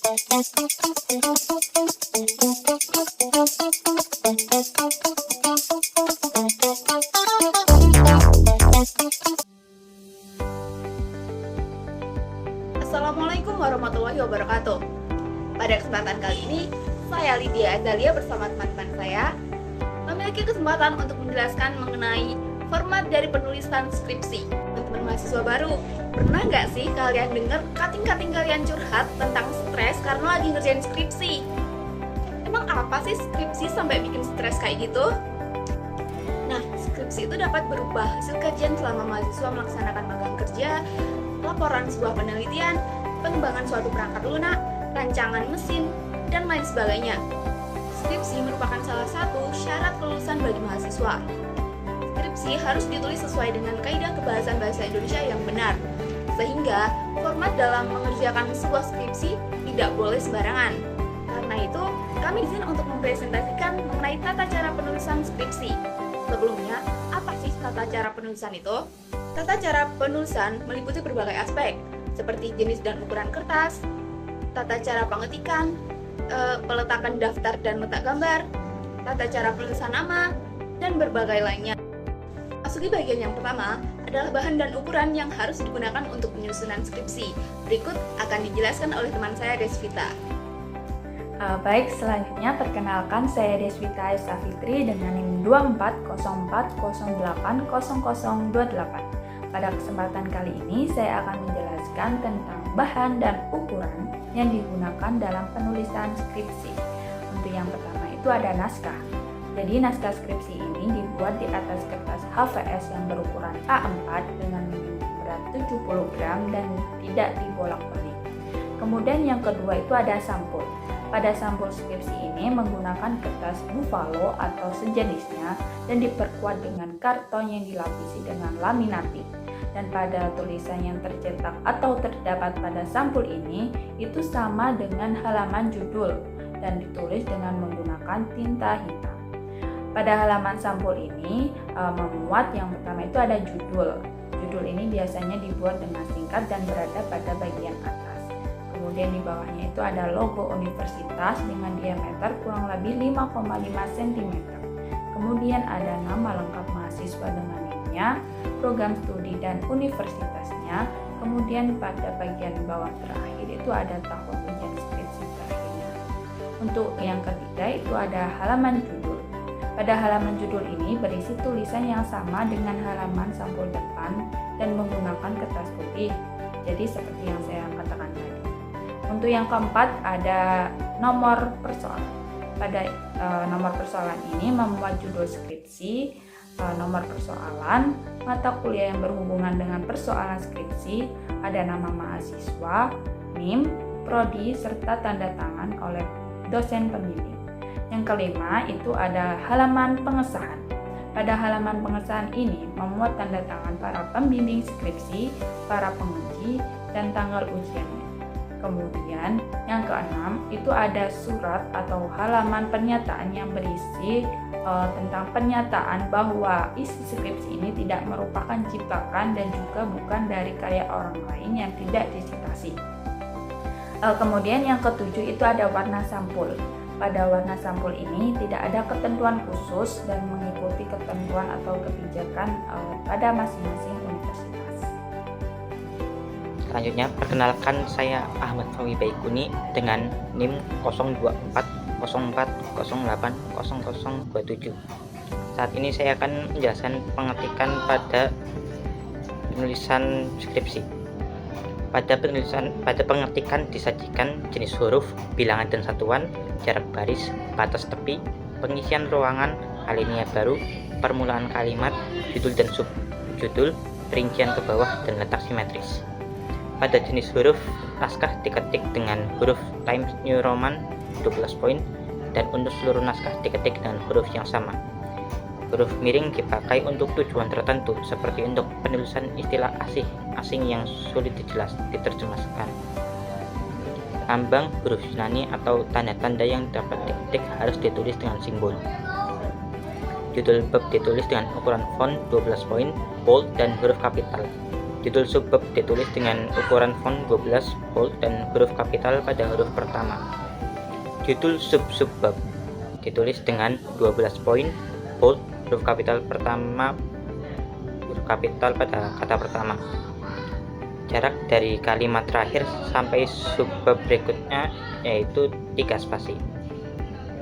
Assalamualaikum warahmatullahi wabarakatuh. Pada kesempatan kali ini, saya Lydia Azalia bersama teman-teman saya memiliki kesempatan untuk menjelaskan mengenai format dari penulisan skripsi. Teman-teman mahasiswa baru, pernah nggak sih kalian dengar kating-kating kalian curhat tentang stres karena lagi ngerjain skripsi? Emang apa sih skripsi sampai bikin stres kayak gitu? Nah, skripsi itu dapat berubah hasil kajian selama mahasiswa melaksanakan magang kerja, laporan sebuah penelitian, pengembangan suatu perangkat lunak, rancangan mesin, dan lain sebagainya. Skripsi merupakan salah satu syarat kelulusan bagi mahasiswa. Skripsi harus ditulis sesuai dengan kaidah kebahasan bahasa Indonesia yang benar, sehingga format dalam mengerjakan sebuah skripsi tidak boleh sembarangan. Karena itu, kami izin untuk mempresentasikan mengenai tata cara penulisan skripsi. Sebelumnya, apa sih tata cara penulisan itu? Tata cara penulisan meliputi berbagai aspek, seperti jenis dan ukuran kertas, tata cara pengetikan, peletakan daftar dan letak gambar, tata cara penulisan nama, dan berbagai lainnya. Masuki bagian yang pertama adalah bahan dan ukuran yang harus digunakan untuk penyusunan skripsi. Berikut akan dijelaskan oleh teman saya Desvita. Baik, selanjutnya perkenalkan saya Desvita Esa Fitri dengan NIM 2404080028. Pada kesempatan kali ini saya akan menjelaskan tentang bahan dan ukuran yang digunakan dalam penulisan skripsi. Untuk yang pertama itu ada naskah. Jadi naskah skripsi ini dibuat di atas kertas HVS yang berukuran A4 dengan minimum berat 70 gram dan tidak dibolak-balik. Kemudian yang kedua itu ada sampul. Pada sampul skripsi ini menggunakan kertas buffalo atau sejenisnya dan diperkuat dengan karton yang dilapisi dengan laminatif. Dan pada tulisan yang tercetak atau terdapat pada sampul ini itu sama dengan halaman judul dan ditulis dengan menggunakan tinta hitam. Pada halaman sampul ini memuat yang pertama itu ada judul. Judul ini biasanya dibuat dengan singkat dan berada pada bagian atas. Kemudian di bawahnya itu ada logo universitas dengan diameter kurang lebih 5,5 cm. Kemudian ada nama lengkap mahasiswa dengan NIM-nya, program studi dan universitasnya. Kemudian pada bagian bawah terakhir itu ada tahun ujian skripsi terakhirnya. Untuk yang ketiga itu ada halaman judul. Pada halaman judul ini berisi tulisan yang sama dengan halaman sampul depan dan menggunakan kertas putih. Jadi seperti yang saya katakan tadi. Untuk yang keempat ada nomor persoalan. Pada nomor persoalan ini memuat judul skripsi, nomor persoalan, mata kuliah yang berhubungan dengan persoalan skripsi, ada nama mahasiswa, NIM, prodi, serta tanda tangan oleh dosen pembimbing. Yang kelima itu ada halaman pengesahan. Pada halaman pengesahan ini memuat tanda tangan para pembimbing skripsi, para penguji, dan tanggal ujiannya. Kemudian yang keenam itu ada surat atau halaman pernyataan yang berisi tentang pernyataan bahwa isi skripsi ini tidak merupakan ciptakan dan juga bukan dari karya orang lain yang tidak disitasi. Kemudian yang ketujuh itu ada warna sampul. Pada warna sampul ini tidak ada ketentuan khusus dan mengikuti ketentuan atau kebijakan pada masing-masing universitas. Selanjutnya, perkenalkan saya Ahmad Fawi Baikuni dengan NIM 024040800027. Saat ini saya akan menjelaskan pengetikan pada penulisan skripsi. Pada pengetikan disajikan jenis huruf, bilangan dan satuan, jarak baris, batas tepi, pengisian ruangan, alinea baru, permulaan kalimat, judul dan subjudul, rincian ke bawah, dan letak simetris. Pada jenis huruf, naskah diketik dengan huruf Times New Roman 12 poin dan untuk seluruh naskah diketik dengan huruf yang sama. Huruf miring dipakai untuk tujuan tertentu seperti untuk penulisan istilah asing yang sulit diterjemahkan. Lambang, huruf Yunani atau tanda-tanda yang dapat diketik harus ditulis dengan simbol. Judul bab ditulis dengan ukuran font 12 poin, bold dan huruf kapital. Judul subbab ditulis dengan ukuran font 12 bold dan huruf kapital pada huruf pertama. Judul sub-subbab ditulis dengan 12 poin bold huruf kapital pada kata pertama. Jarak dari kalimat terakhir sampai subbab berikutnya yaitu 3 spasi.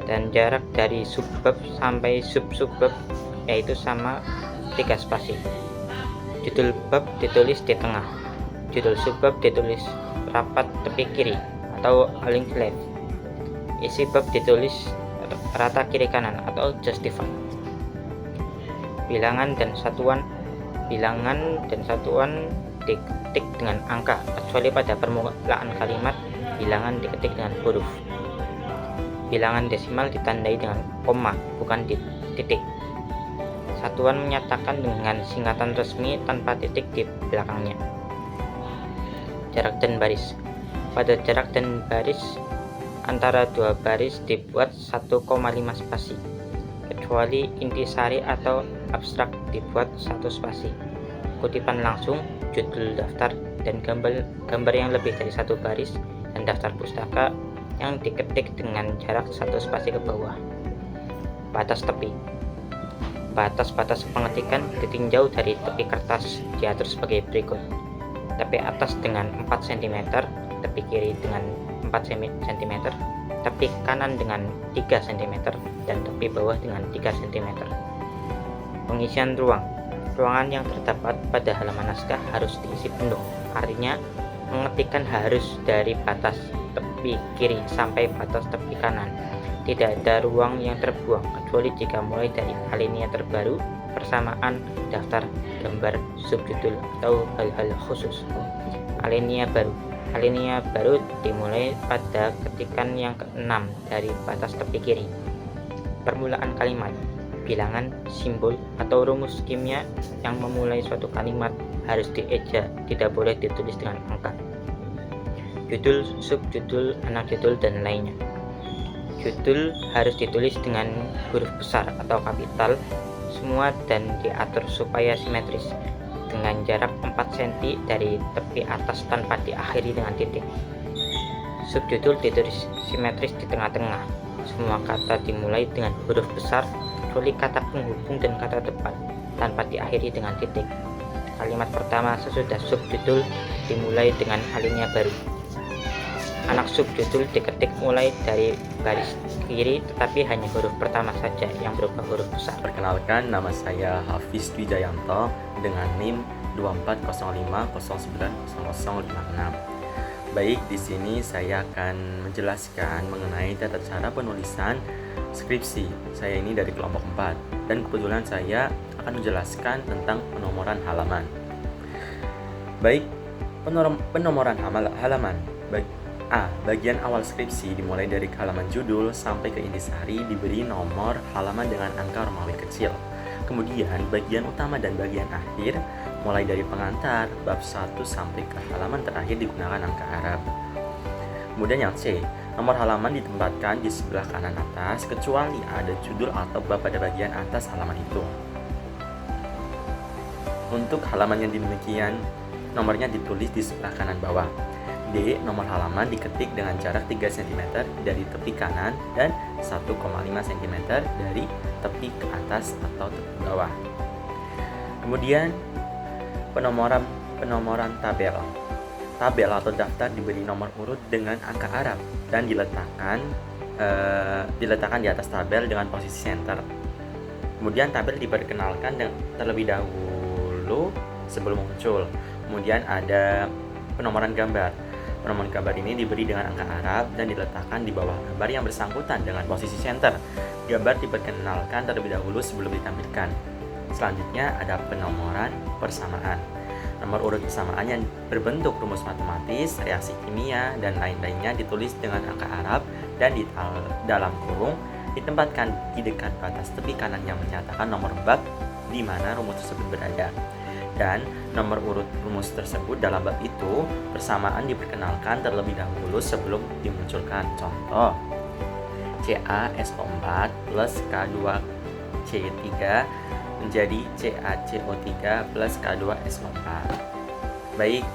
Dan jarak dari subbab sampai sub-subbab yaitu sama 3 spasi. Judul bab ditulis di tengah. Judul subbab ditulis rapat tepi kiri atau link left. Isi bab ditulis rata kiri kanan atau justify. Bilangan dan satuan diketik dengan angka, kecuali pada permulaan kalimat bilangan diketik dengan huruf. Bilangan desimal ditandai dengan koma, bukan titik. Satuan menyatakan dengan singkatan resmi tanpa titik di belakangnya. Jarak dan baris. Pada jarak dan baris antara dua baris dibuat 1,5 spasi, kecuali intisari atau abstrak dibuat 1 spasi. Kutipan langsung, judul daftar, dan gambar yang lebih dari 1 baris, dan daftar pustaka yang diketik dengan jarak 1 spasi ke bawah. Batas tepi. Batas-batas pengetikan ditinjau dari tepi kertas diatur sebagai berikut. Tepi atas dengan 4 cm, tepi kiri dengan 4 cm, tepi kanan dengan 3 cm, dan tepi bawah dengan 3 cm. Pengisian ruang. Ruangan yang terdapat pada halaman naskah harus diisi penuh. Artinya, pengetikan harus dari batas tepi kiri sampai batas tepi kanan. Tidak ada ruang yang terbuang, kecuali jika mulai dari alinea terbaru, persamaan, daftar, gambar, subjudul, atau hal-hal khusus. Alinea baru dimulai pada ketikan yang ke-6 dari batas tepi kiri. Permulaan kalimat, bilangan, simbol, atau rumus kimia yang memulai suatu kalimat harus dieja, tidak boleh ditulis dengan angka. Judul, subjudul, anak judul, dan lainnya. Judul harus ditulis dengan huruf besar atau kapital semua dan diatur supaya simetris, dengan jarak 4 cm dari tepi atas tanpa diakhiri dengan titik. Subjudul ditulis simetris di tengah-tengah. Semua kata dimulai dengan huruf besar, kecuali kata penghubung dan kata depan, tanpa diakhiri dengan titik. Kalimat pertama sesudah subjudul dimulai dengan alinea baru. Anak subjudul diketik mulai dari baris kiri, tetapi hanya huruf pertama saja yang berubah huruf besar. Perkenalkan, nama saya Hafiz Wijayanto dengan NIM 2405090056. Baik, di sini saya akan menjelaskan mengenai tata cara penulisan skripsi. Saya ini dari kelompok 4 dan kebetulan saya akan menjelaskan tentang penomoran halaman. Baik, penomoran halaman. Bagian awal skripsi dimulai dari halaman judul sampai ke intisari diberi nomor halaman dengan angka Romawi kecil. Kemudian bagian utama dan bagian akhir mulai dari pengantar bab 1 sampai ke halaman terakhir digunakan angka Arab. Kemudian yang C, nomor halaman ditempatkan di sebelah kanan atas kecuali ada judul atau bab pada bagian atas halaman itu. Untuk halaman yang demikian, nomornya ditulis di sebelah kanan bawah. D. Nomor halaman diketik dengan jarak 3 cm dari tepi kanan dan 1,5 cm dari tepi ke atas atau tepi bawah. Kemudian penomoran tabel. Tabel atau daftar diberi nomor urut dengan angka Arab dan diletakkan di atas tabel dengan posisi center. Kemudian tabel diperkenalkan terlebih dahulu sebelum muncul. Kemudian ada penomoran gambar. Penomoran gambar ini diberi dengan angka Arab dan diletakkan di bawah gambar yang bersangkutan dengan posisi center. Gambar diperkenalkan terlebih dahulu sebelum ditampilkan. Selanjutnya ada penomoran persamaan. Nomor urut persamaan yang berbentuk rumus matematis, reaksi kimia, dan lain-lainnya ditulis dengan angka Arab dan di dalam kurung ditempatkan di dekat batas tepi kanan yang menyatakan nomor bab di mana rumus tersebut berada. Dan nomor urut rumus tersebut dalam bab itu persamaan diperkenalkan terlebih dahulu sebelum dimunculkan. Contoh, CaSO4 plus K2C3 menjadi CaCO3 plus K2SO4. Baik,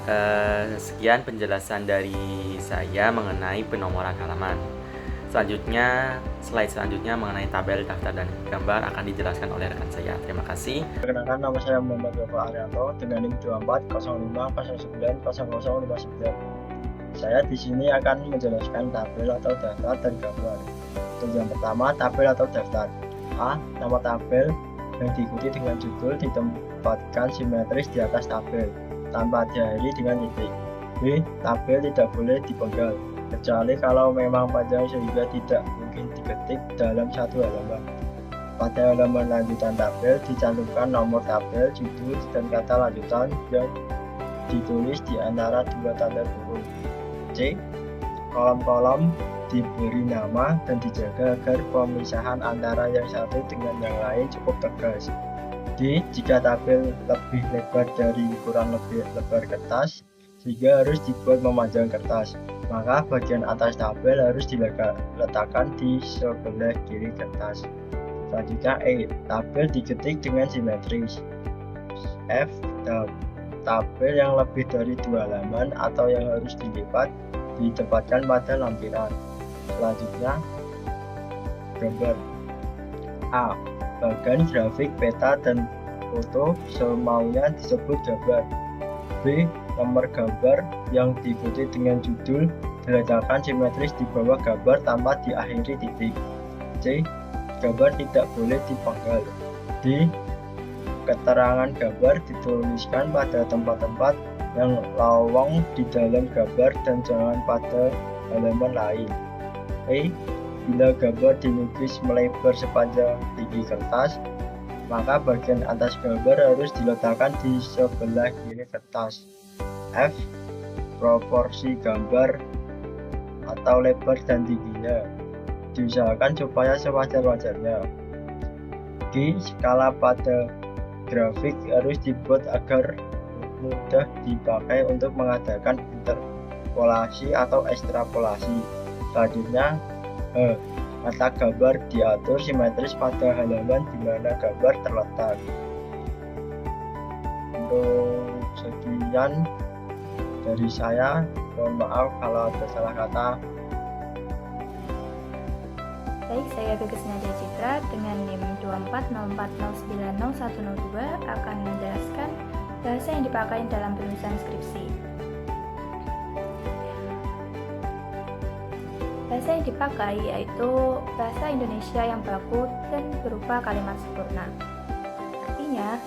sekian penjelasan dari saya mengenai penomoran halaman. Selanjutnya, slide selanjutnya mengenai tabel, daftar, dan gambar akan dijelaskan oleh rekan saya. Terima kasih. Perkenalkan, nama saya Muhammad Wafa Arianto dengan NIM 2405090059. Saya di sini akan menjelaskan tabel atau daftar dan gambar. Untuk yang pertama, tabel atau daftar. A. Nama tabel yang diikuti dengan judul ditempatkan simetris di atas tabel tanpa diakhiri dengan titik. B. Tabel tidak boleh dipenggal, kecuali kalau memang panjang sehingga tidak mungkin diketik dalam satu halaman. Pada halaman lanjutan tabel dicantumkan nomor tabel, judul, dan kata lanjutan yang ditulis di antara dua tanda kurung. C. Kolom-kolom diberi nama dan dijaga agar pemisahan antara yang satu dengan yang lain cukup tegas. D. Jika tabel lebih lebar dari kurang lebih lebar kertas, sehingga harus dibuat memanjang kertas, maka bagian atas tabel harus diletakkan di sebelah kiri kertas. Selanjutnya E. Tabel diketik dengan simetris. F. Tabel yang lebih dari 2 halaman atau yang harus dilipat ditempatkan pada lampiran. Selanjutnya gambar. A. Bagan grafik, peta, dan foto semaunya disebut gambar. B. Nomor gambar yang diikuti dengan judul diletakkan simetris di bawah gambar tanpa diakhiri titik. C. Gambar tidak boleh dipenggal. D. Keterangan gambar dituliskan pada tempat-tempat yang lowong di dalam gambar dan jangan pada halaman lain. E. Bila gambar dilukis melebar sepanjang tinggi kertas, maka bagian atas gambar harus diletakkan di sebelah kiri kertas. F. Proporsi gambar atau lebar dan tingginya diusahakan supaya sewajar-wajarnya. G. Skala pada grafik harus dibuat agar mudah dipakai untuk mengadakan interpolasi atau ekstrapolasi. Selanjutnya, kata gambar diatur simetris pada halaman di mana gambar terletak. Untuk sekian dari saya, mohon maaf kalau ada salah kata. Baik, saya Geges Nadia Citra dengan NIM 2404090102 akan menjelaskan bahasa yang dipakai dalam penulisan skripsi. Bahasa yang dipakai yaitu bahasa Indonesia yang baku dan berupa kalimat sempurna. Artinya,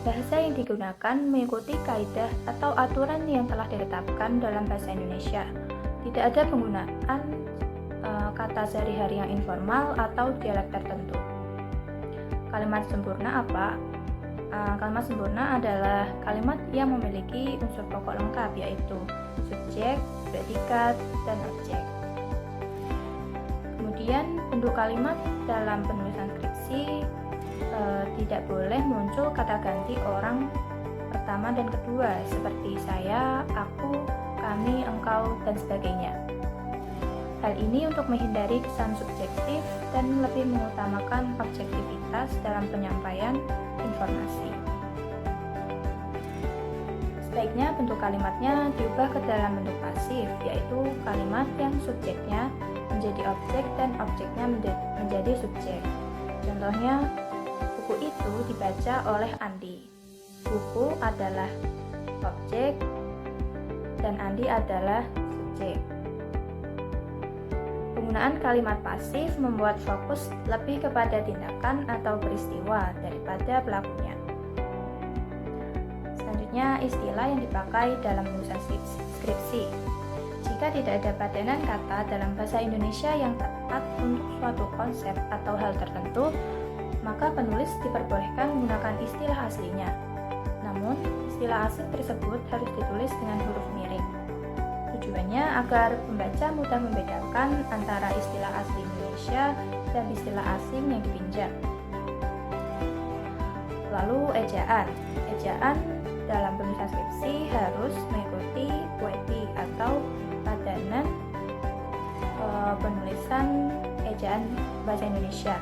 bahasa yang digunakan mengikuti kaidah atau aturan yang telah ditetapkan dalam bahasa Indonesia. Tidak ada penggunaan kata sehari-hari yang informal atau dialek tertentu. Kalimat sempurna apa? Kalimat sempurna adalah kalimat yang memiliki unsur pokok lengkap, yaitu subjek, predikat, dan objek. Kemudian bentuk kalimat dalam penulisan skripsi tidak boleh muncul kata ganti orang pertama dan kedua seperti saya, aku, kami, engkau, dan sebagainya. Hal ini untuk menghindari kesan subjektif dan lebih mengutamakan objektivitas dalam penyampaian informasi. Sebaiknya bentuk kalimatnya diubah ke dalam bentuk pasif, yaitu kalimat yang subjeknya menjadi objek dan objeknya menjadi subjek. Contohnya, buku itu dibaca oleh Andi. Buku adalah objek dan Andi adalah subjek. Penggunaan kalimat pasif membuat fokus lebih kepada tindakan atau peristiwa daripada pelakunya. Selanjutnya, istilah yang dipakai dalam penulisan skripsi. Jika tidak ada padanan kata dalam bahasa Indonesia yang tepat untuk suatu konsep atau hal tertentu, maka penulis diperbolehkan menggunakan istilah aslinya. Namun, istilah asing tersebut harus ditulis dengan huruf miring. Tujuannya agar pembaca mudah membedakan antara istilah asli Indonesia dan istilah asing yang dipinjam. Lalu ejaan. Ejaan dalam penulisan skripsi harus mengikuti WETI atau padanan penulisan ejaan bahasa Indonesia.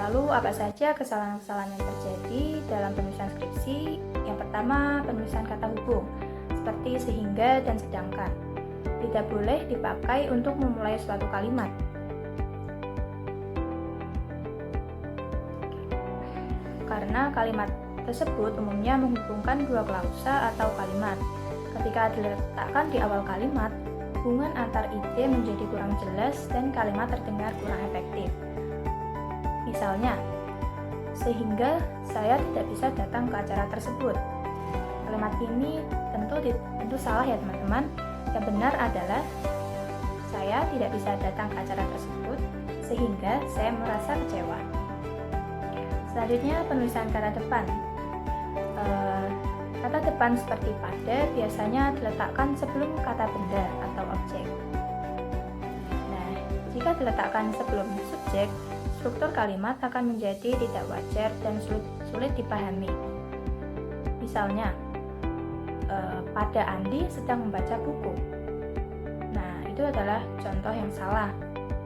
Lalu apa saja kesalahan-kesalahan yang terjadi dalam penulisan skripsi? Yang Pertama, penulisan kata hubung, seperti sehingga dan sedangkan. Tidak boleh dipakai untuk memulai suatu kalimat. Karena kalimat tersebut umumnya menghubungkan dua klausa atau kalimat. Ketika diletakkan di awal kalimat, hubungan antar ide menjadi kurang jelas dan kalimat terdengar kurang efektif. Misalnya, sehingga saya tidak bisa datang ke acara tersebut. Kalimat ini tentu salah ya teman-teman. Yang benar adalah saya tidak bisa datang ke acara tersebut sehingga saya merasa kecewa. Selanjutnya, penulisan kata depan. Kata depan seperti pada biasanya diletakkan sebelum kata benda atau objek. Nah, jika diletakkan sebelum subjek, struktur kalimat akan menjadi tidak wajar dan sulit dipahami. Misalnya, pada Andi sedang membaca buku. Nah, itu adalah contoh yang salah.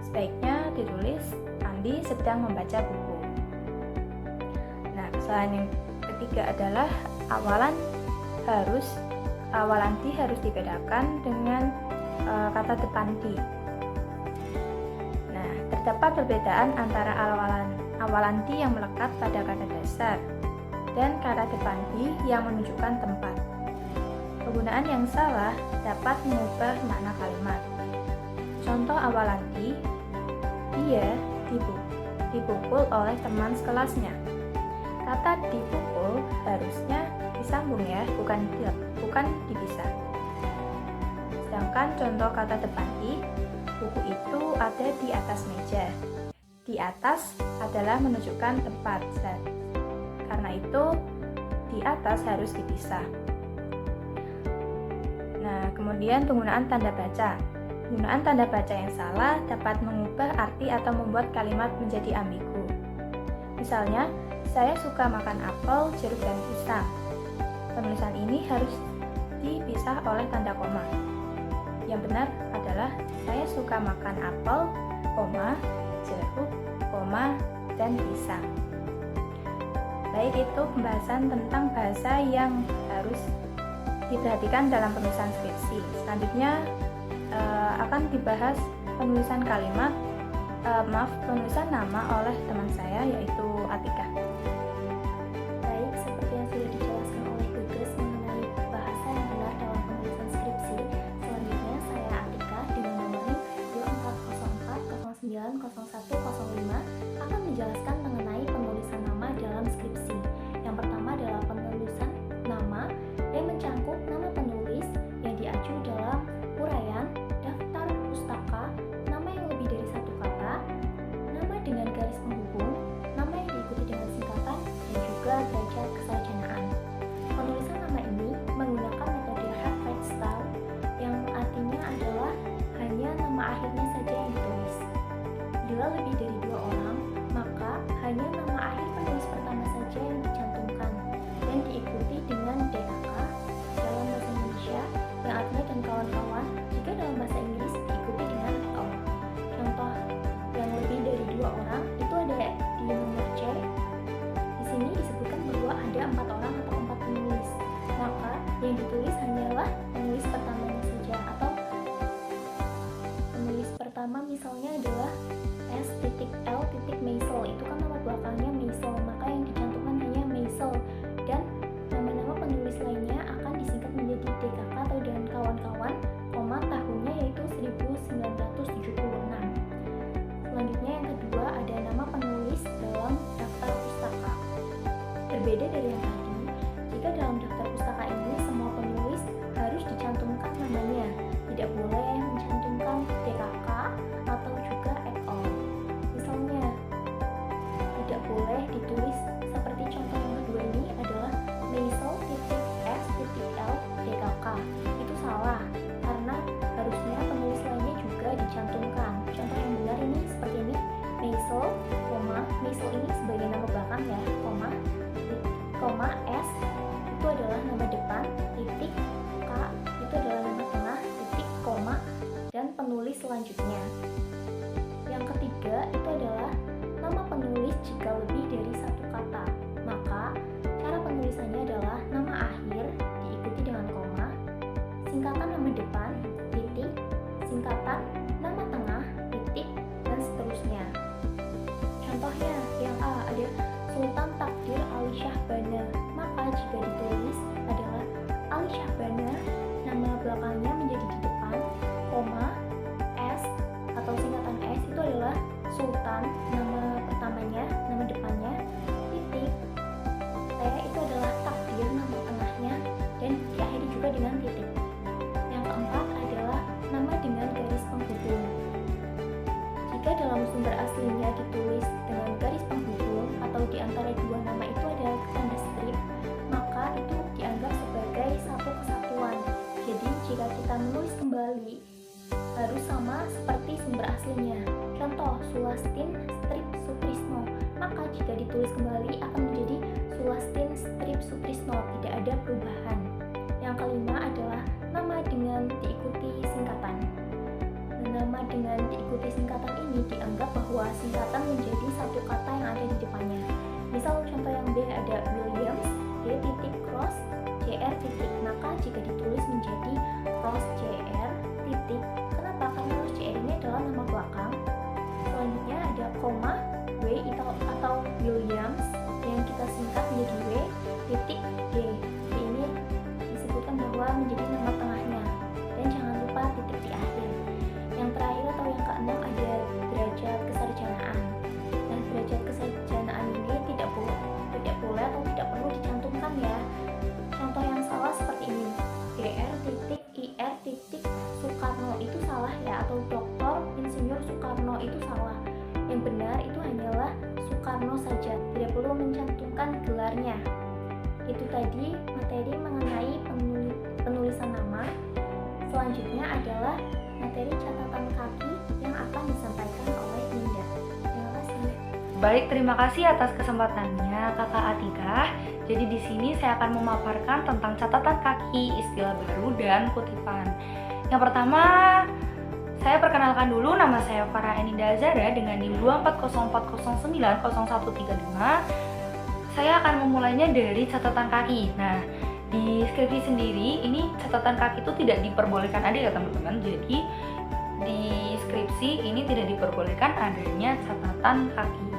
Sebaiknya ditulis Andi sedang membaca buku. Nah, kesalahan yang ketiga adalah awalan di harus dibedakan dengan kata depan di. Nah, terdapat perbedaan antara awalan di yang melekat pada kata dasar dan kata depan di yang menunjukkan tempat. Penggunaan yang salah dapat mengubah makna kalimat. Contoh awalan di, dia dipukul oleh teman sekelasnya. Kata dipukul harusnya disambung ya, bukan dipisah. Sedangkan contoh kata depan di, buku itu ada di atas meja. Di atas adalah menunjukkan tempat. Karena itu di atas harus dipisah. Nah, kemudian penggunaan tanda baca. Penggunaan tanda baca yang salah dapat mengubah arti atau membuat kalimat menjadi ambigu. Misalnya, saya suka makan apel, jeruk, dan pisang. Penulisan ini harus dipisah oleh tanda koma. Yang benar adalah saya suka makan apel, jeruk, dan pisang. Baik, itu pembahasan tentang bahasa yang harus diperhatikan dalam penulisan skripsi. Selanjutnya akan dibahas penulisan penulisan nama oleh teman saya yaitu Atika. Baik, seperti yang sudah dijelaskan oleh Gugus mengenai bahasa yang benar dalam penulisan skripsi, selanjutnya saya Atika dengan nomor 2404090105 akan menjelaskan mengenai penulisan nama dalam skripsi. Yang pertama adalah penulisan nama yang mencangkup nama penulis yang diacu dalam uraian, daftar pustaka, nama yang lebih dari satu kata, nama dengan garis penghubung, nama yang diikuti dengan singkatan, dan juga derajat kesarjanaan. Penulisan nama ini menggunakan metode handwriting style yang artinya adalah hanya nama akhirnya saja yang ditulis. Bila lebih dari dua orang, maka hanya nama akhir penulis pertama saja yang dicantumkan dan diikuti dengan DKK dalam bahasa Indonesia yang artinya dan kawan-kawan, jika dalam bahasa Inggris diikuti dengan O. Contoh yang lebih dari dua orang itu ada di nomor C. Di sini disebutkan bahwa ada 4 orang atau 4 penulis, maka yang ditulis hanyalah penulis pertamanya saja, atau penulis pertama misalnya adalah S.L. Maisel, itu kan nama belakangnya Maisel, maka yang dicantumkan hanya Maisel, dan nama-nama penulis lainnya akan disingkat menjadi DKK atau dan kawan-kawan, tahunnya yaitu 1976. Selanjutnya yang kedua ada nama penulis dalam daftar pustaka. Berbeda dari yang tadi, jika dalam daftar pustaka ini semua penulis harus dicantumkan namanya, tidak boleh mencantumkan DKK atau juga et al. Misalnya, tidak boleh ditulis seperti contoh yang kedua ini adalah Maisel.S.L. DKK. Itu salah, karena harusnya penulis lainnya juga dicantumkan. Contoh yang benar ini seperti ini, Maisel, Maisel ini sebagai nama belakang ya, S itu adalah nama depan, titik, K itu adalah nama tengah, titik, koma, dan penulis selanjutnya. Yang ketiga itu adalah nama penulis jika lebih dari satu kata, maka cara penulisannya adalah nama nama tengah, titik, dan seterusnya. Contohnya, yang A ada Sultan Takdir Ali Syahbana, maka jika ditulis adalah Ali Syahbana, nama belakangnya menjadi di depan, koma, S atau singkatan S itu adalah Sultan, nama pertamanya, nama depannya, titik, T itu adalah takdir, nama tengahnya, dan diakhiri juga dengan titik. Yang keempat adalah nama dengan garis penghubung. Jika dalam sumber aslinya ditulis dengan garis penghubung atau di antara dua nama itu ada tanda strip, maka itu dianggap sebagai satu kesatuan. Jadi jika kita menulis kembali harus sama seperti sumber aslinya. Contoh, Sulastin strip Sutrisno, maka jika ditulis kembali akan menjadi Sulastin strip Sutrisno, tidak ada perubahan. Yang kelima adalah nama dengan diikuti singkatan. Nama dengan diikuti singkatan ini dianggap bahwa singkatan menjadi satu kata yang ada di depannya. Misal contoh yang B ada Williams, D titik cross, JR titik, maka jika ditulis menjadi cross JR titik. Kenapa? Karena cross JR ini adalah nama belakang. Selanjutnya ada koma, W atau Williams yang kita singkat menjadi W titik D. Ini disebutkan bahwa menjadi nama tengahnya. Dan jangan lupa titik di akhir. Yang terakhir atau yang keenam ada derajat kesarjanaan. Nah, derajat kesarjanaan ini tidak boleh atau tidak perlu dicantumkan ya. Contoh yang salah seperti ini, Dr titik Ir titik Soekarno itu salah ya, atau Dr. Insinyur Soekarno itu salah. Yang benar itu hanyalah Soekarno saja, tidak perlu mencantumkan gelarnya. Itu tadi materi mengenai penulisan nama. Selanjutnya adalah materi catatan kaki yang akan disampaikan oleh Linda. Terima kasih. Baik, terima kasih atas kesempatannya Kakak Atika. Jadi di sini saya akan memaparkan tentang catatan kaki, istilah baru, dan kutipan. Yang pertama, saya perkenalkan dulu, nama saya Farah Eninda Azara dengan NIM 24040900135. Saya akan memulainya dari catatan kaki. Nah, di skripsi sendiri ini catatan kaki itu tidak diperbolehkan ada ya teman-teman. Jadi di skripsi ini tidak diperbolehkan adanya catatan kaki.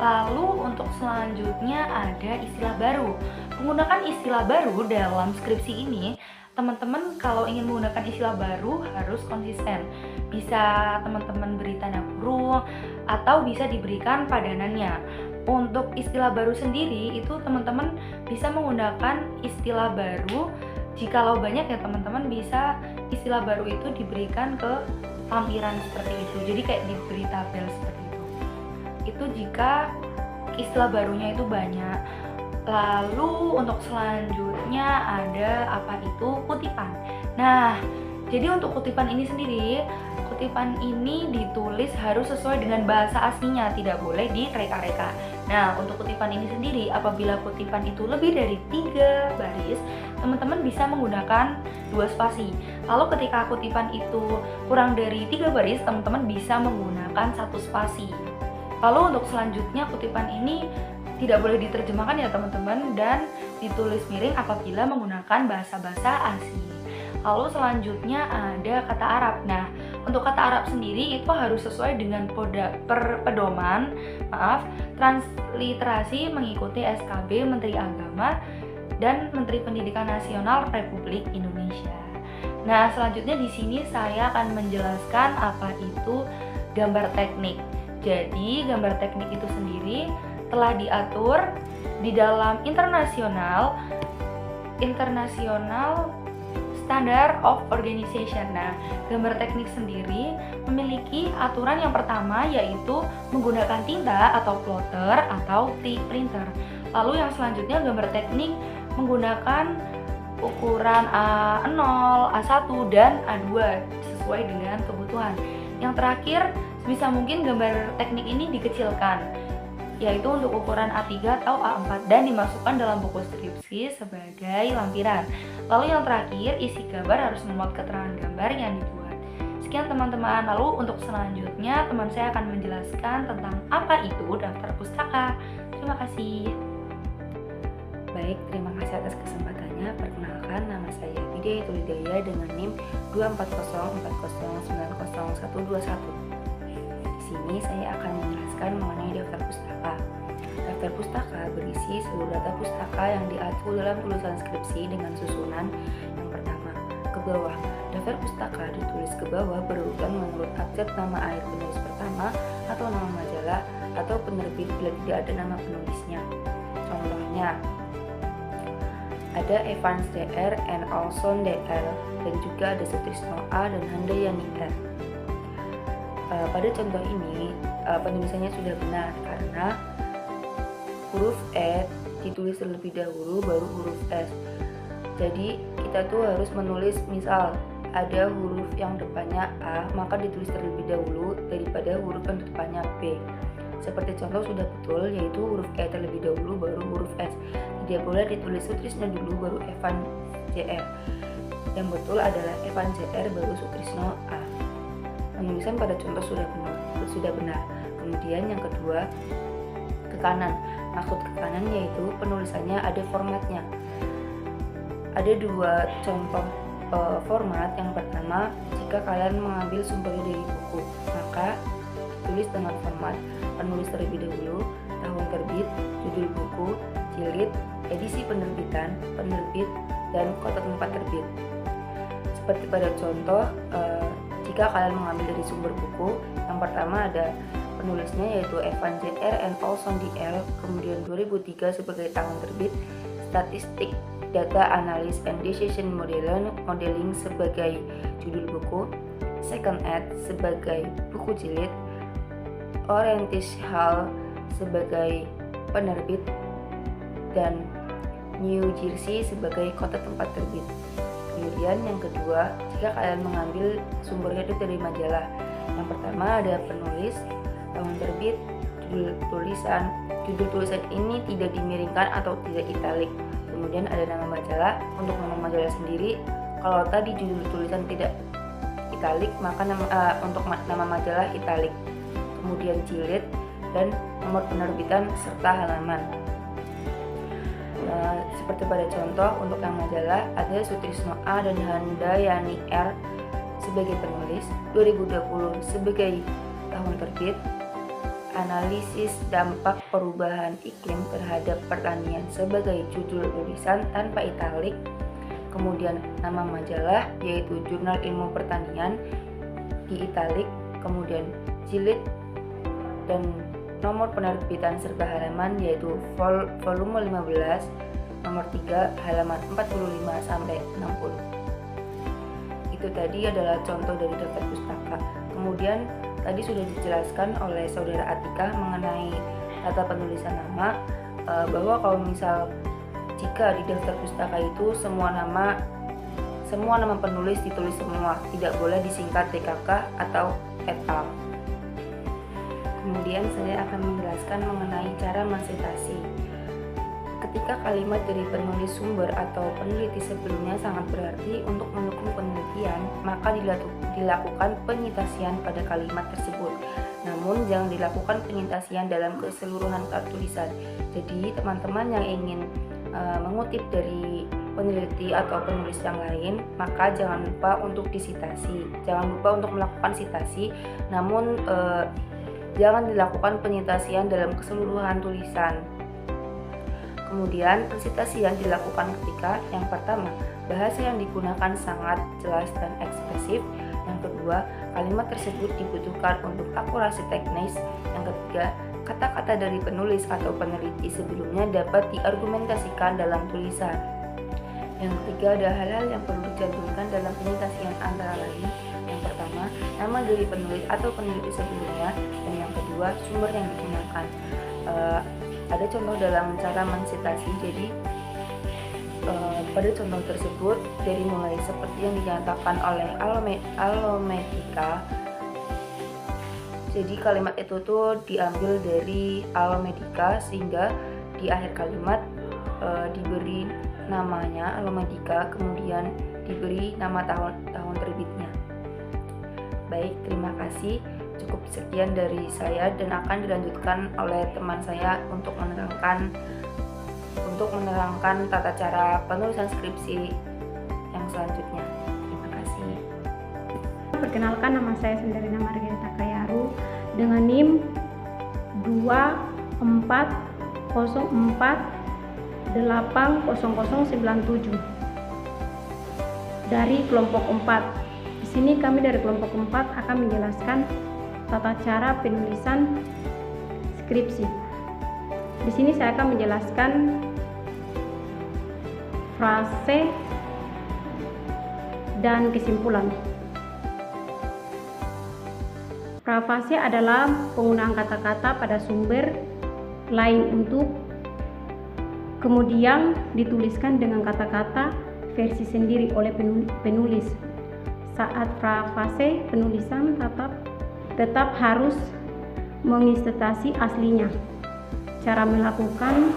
Lalu untuk selanjutnya ada istilah baru. Menggunakan istilah baru dalam skripsi ini, teman-teman kalau ingin menggunakan istilah baru harus konsisten. Bisa teman-teman beri tanda kurung atau bisa diberikan padanannya. Untuk istilah baru sendiri itu teman-teman bisa menggunakan istilah baru. Jikalau banyak ya teman-teman bisa istilah baru itu diberikan ke lampiran seperti itu. Jadi kayak diberi tabel seperti itu. Itu jika istilah barunya itu banyak. Lalu untuk selanjutnya ada apa itu kutipan. Nah, jadi untuk kutipan ini sendiri, kutipan ini ditulis harus sesuai dengan bahasa aslinya, tidak boleh direka-reka. Nah, untuk kutipan ini sendiri, apabila kutipan itu lebih dari 3 baris, teman-teman bisa menggunakan 2 spasi. Lalu ketika kutipan itu kurang dari 3 baris, teman-teman bisa menggunakan 1 spasi. Lalu untuk selanjutnya kutipan ini tidak boleh diterjemahkan ya teman-teman, dan ditulis miring apabila menggunakan bahasa-bahasa asing. Lalu selanjutnya ada kata Arab. Nah, untuk kata Arab sendiri itu harus sesuai dengan pedoman transliterasi mengikuti SKB Menteri Agama dan Menteri Pendidikan Nasional Republik Indonesia. Nah, selanjutnya di sini saya akan menjelaskan apa itu gambar teknik. Jadi, gambar teknik itu sendiri telah diatur di dalam internasional Standard of Organization. Nah, gambar teknik sendiri memiliki aturan yang pertama yaitu menggunakan tinta atau plotter atau printer. Lalu yang selanjutnya gambar teknik menggunakan ukuran A0, A1, dan A2 sesuai dengan kebutuhan. Yang terakhir, sebisa mungkin gambar teknik ini dikecilkan, yaitu untuk ukuran A3 atau A4 dan dimasukkan dalam buku skripsi sebagai lampiran. Lalu yang terakhir, isi gambar harus memuat keterangan gambar yang dibuat. Sekian teman-teman. Lalu untuk selanjutnya teman saya akan menjelaskan tentang apa itu daftar pustaka. Terima kasih. Baik, terima kasih atas kesempatannya Sebelumnya, perkenalkan, nama saya Widya Tulidaya dengan NIM 24040901121. Di sini saya akan menjelaskan mengenai daftar pustaka. Daftar pustaka berisi seluruh data pustaka yang diatur dalam tulisan skripsi dengan susunan yang pertama ke bawah. Daftar pustaka ditulis ke bawah berurutan menurut abjad nama akhir penulis pertama atau nama majalah atau penerbit bila tidak ada nama penulisnya. Contohnya, ada Evans Dr. and Olson Dr. dan juga ada Sutrisno A dan Handayani R. Pada contoh ini penulisannya sudah benar karena huruf E ditulis terlebih dahulu baru huruf S. Jadi kita tuh harus menulis, misal ada huruf yang depannya A, maka ditulis terlebih dahulu daripada huruf yang depannya B. Seperti contoh sudah betul, yaitu huruf E terlebih dahulu baru huruf S. Tidak boleh ditulis Sutrisno dulu baru Evan JR. Yang betul adalah Evan JR baru Sutrisno A. Penulisan pada contoh sudah benar. Kemudian yang kedua, ke kanan. Maksud ke kanan yaitu penulisannya ada formatnya. Ada dua contoh format. Yang pertama, jika kalian mengambil sumbernya dari buku, maka tulis dengan format penulis terlebih dahulu, tahun terbit, judul buku, jilid, edisi penerbitan, penerbit, dan kota tempat terbit. Seperti pada contoh, jika kalian mengambil dari sumber buku, yang pertama ada penulisnya yaitu Evan Jr. and Olson Dr. kemudian 2003 sebagai tahun terbit, statistik, data analis and decision modeling sebagai judul buku, second ed sebagai buku jilid, Orientis Hall sebagai penerbit, dan New Jersey sebagai kota tempat terbit. Kemudian yang kedua, jika kalian mengambil sumbernya itu dari majalah, yang pertama ada penulis, tahun terbit, judul tulisan ini tidak dimiringkan atau tidak italik. Kemudian ada nama majalah. Untuk nama majalah sendiri, kalau tadi judul tulisan tidak italik, maka untuk nama majalah italik. Kemudian jilid dan nomor penerbitan serta halaman. Seperti pada contoh, untuk yang majalah ada Sutrisno A dan Handayani R sebagai penulis, 2020 sebagai tahun terbit, analisis dampak perubahan iklim terhadap pertanian sebagai judul tulisan tanpa italik. Kemudian nama majalah yaitu Jurnal Ilmu Pertanian di italik, kemudian jilid dan nomor penerbitan serta halaman yaitu volume 15 nomor 3 halaman 45 sampai 60. Itu tadi adalah contoh dari daftar pustaka. Kemudian tadi sudah dijelaskan oleh saudara Atika mengenai tata penulisan nama, bahwa kalau misal jika di daftar pustaka itu semua nama penulis ditulis semua, tidak boleh disingkat DKK atau et al. Kemudian saya akan menjelaskan mengenai cara mensitasi. Ketika kalimat dari penulis sumber atau peneliti sebelumnya sangat berarti untuk mendukung penelitian, maka dilakukan penyitasian pada kalimat tersebut. Namun jangan dilakukan penyitasian dalam keseluruhan tulisan. Jadi teman-teman yang ingin mengutip dari peneliti atau penulis yang lain, maka jangan lupa untuk disitasi. Jangan lupa untuk melakukan sitasi, namun jangan dilakukan penyitasian dalam keseluruhan tulisan. Kemudian persitasian dilakukan ketika yang pertama, bahasa yang digunakan sangat jelas dan ekspresif. Yang kedua, kalimat tersebut dibutuhkan untuk akurasi teknis. Yang ketiga, kata-kata dari penulis atau peneliti sebelumnya dapat diargumentasikan dalam tulisan. Yang ketiga, ada hal-hal yang perlu dicantumkan dalam penyitasian antara lain. Yang pertama, nama dari penulis atau peneliti sebelumnya, dan yang kedua, sumber yang digunakan. Ada contoh dalam cara mensitasi. Jadi pada contoh tersebut dari mulai seperti yang dinyatakan oleh Alomedica. Jadi kalimat itu tuh diambil dari Alomedica sehingga di akhir kalimat diberi namanya Alomedica, kemudian diberi nama tahun terbitnya. Baik, terima kasih. Cukup sekian dari saya dan akan dilanjutkan oleh teman saya untuk menerangkan untuk menerangkan tata cara penulisan skripsi yang selanjutnya. Terima kasih. Perkenalkan, nama saya Senderina Margarita Kayaru dengan NIM 2404800097 dari kelompok 4. Di sini kami dari kelompok 4 akan menjelaskan tata cara penulisan skripsi. Di sini saya akan menjelaskan frase dan kesimpulan. Prafase adalah penggunaan kata-kata pada sumber lain untuk kemudian dituliskan dengan kata-kata versi sendiri oleh penulis. Saat prafase, penulisan tetap harus menginsertasi aslinya. Cara melakukan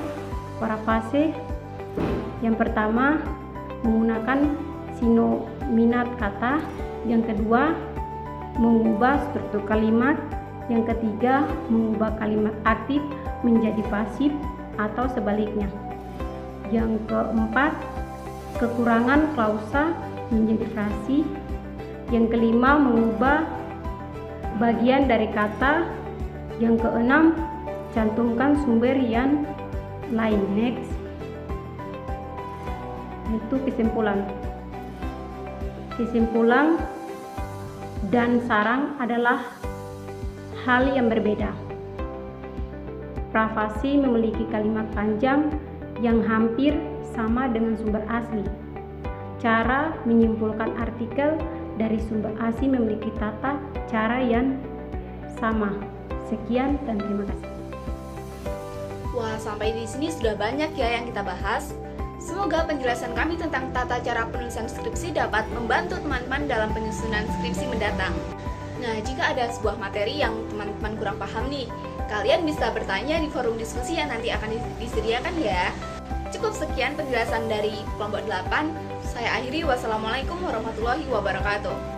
prafase yang pertama menggunakan sinominat kata, yang kedua mengubah struktur kalimat, yang ketiga mengubah kalimat aktif menjadi pasif atau sebaliknya, yang keempat kekurangan klausa menjadi frasi, yang kelima mengubah bagian dari kata, yang keenam cantumkan sumber yang lain. Next, itu kesimpulan dan sarang adalah hal yang berbeda. Prafase memiliki kalimat panjang yang hampir sama dengan sumber asli. Cara menyimpulkan artikel dari sumber asli memiliki tata cara yang sama. Sekian dan terima kasih. Wah, sampai di sini sudah banyak ya yang kita bahas. Semoga penjelasan kami tentang tata cara penulisan skripsi dapat membantu teman-teman dalam penyusunan skripsi mendatang. Nah, jika ada sebuah materi yang teman-teman kurang paham nih, kalian bisa bertanya di forum diskusi yang nanti akan disediakan ya. Cukup sekian penjelasan dari kelompok 8. Saya akhiri, wassalamualaikum warahmatullahi wabarakatuh.